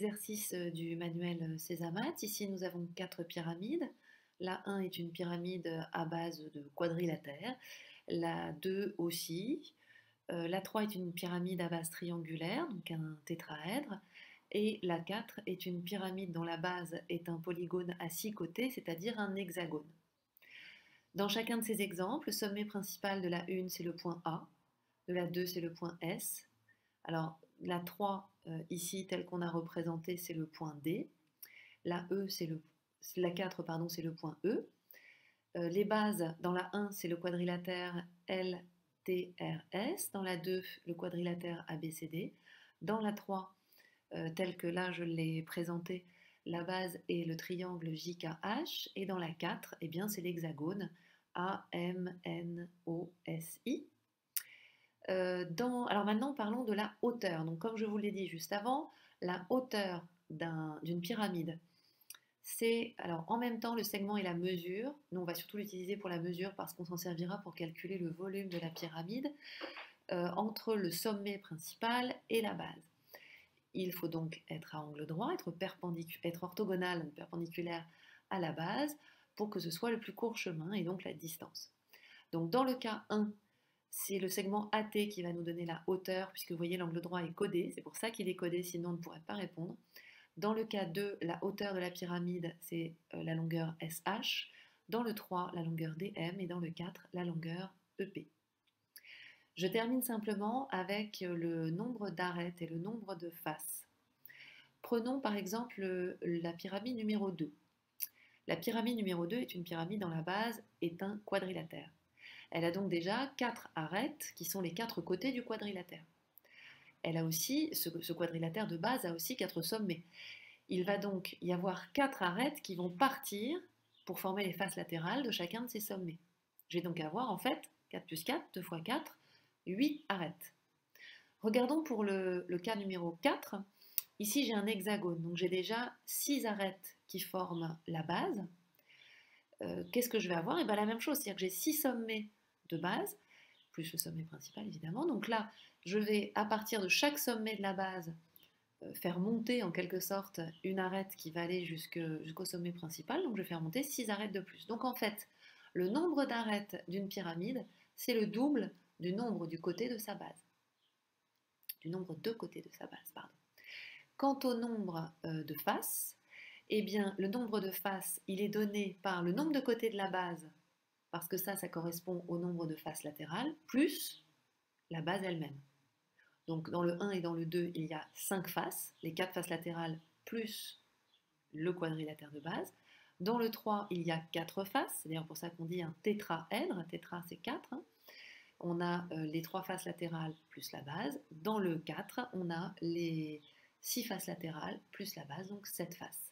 exercice du manuel Césamat. Ici, nous avons 4 pyramides. La 1 est une pyramide à base de quadrilatère. La 2 aussi. La 3 est une pyramide à base triangulaire, donc un tétraèdre. Et la 4 est une pyramide dont la base est un polygone à 6 côtés, c'est-à-dire un hexagone. Dans chacun de ces exemples, le sommet principal de la 1, c'est le point A, de la 2, c'est le point S. Alors, la 3, ici, telle qu'on a représentée, c'est le point D. La 4, pardon, c'est le point E. Les bases, dans la 1, c'est le quadrilatère LTRS. Dans la 2, le quadrilatère ABCD. Dans la 3, tel que là je l'ai présenté, la base est le triangle JKH. Et dans la 4, eh bien, c'est l'hexagone AMNOSI. Alors maintenant, parlons de la hauteur. Donc, comme je vous l'ai dit juste avant, la hauteur d'une pyramide, c'est alors en même temps le segment et la mesure. Nous, on va surtout l'utiliser pour la mesure parce qu'on s'en servira pour calculer le volume de la pyramide entre le sommet principal et la base. Il faut donc être à angle droit, être orthogonal, donc perpendiculaire à la base, pour que ce soit le plus court chemin et donc la distance. Donc dans le cas 1, c'est le segment AT qui va nous donner la hauteur, puisque vous voyez l'angle droit est codé, c'est pour ça qu'il est codé, sinon on ne pourrait pas répondre. Dans le cas 2, la hauteur de la pyramide, c'est la longueur SH. Dans le 3, la longueur DM. Et dans le 4, la longueur EP. Je termine simplement avec le nombre d'arêtes et le nombre de faces. Prenons par exemple la pyramide numéro 2. La pyramide numéro 2 est une pyramide dont la base est un quadrilatère. Elle a donc déjà 4 arêtes qui sont les 4 côtés du quadrilatère. Elle a aussi, ce quadrilatère de base a aussi 4 sommets. Il va donc y avoir 4 arêtes qui vont partir pour former les faces latérales de chacun de ces sommets. Je vais donc avoir en fait 4 plus 4, 2 fois 4, 8 arêtes. Regardons pour le cas numéro 4. Ici j'ai un hexagone, donc j'ai déjà 6 arêtes qui forment la base. Qu'est-ce que je vais avoir? Et bien la même chose, c'est-à-dire que j'ai 6 sommets de base, plus le sommet principal évidemment. Donc là, je vais à partir de chaque sommet de la base faire monter en quelque sorte une arête qui va aller jusqu'au sommet principal, donc je vais faire monter 6 arêtes de plus. Donc en fait, le nombre d'arêtes d'une pyramide, c'est le double du nombre du côté de sa base. Du nombre de côtés de sa base, pardon. Quant au nombre de faces, eh bien le nombre de faces, il est donné par le nombre de côtés de la base, parce que ça correspond au nombre de faces latérales, plus la base elle-même. Donc dans le 1 et dans le 2, il y a 5 faces, les 4 faces latérales plus le quadrilatère de base. Dans le 3, il y a 4 faces, c'est d'ailleurs pour ça qu'on dit un tétraèdre, un tétra c'est 4. On a les 3 faces latérales plus la base. Dans le 4, on a les 6 faces latérales plus la base, donc 7 faces.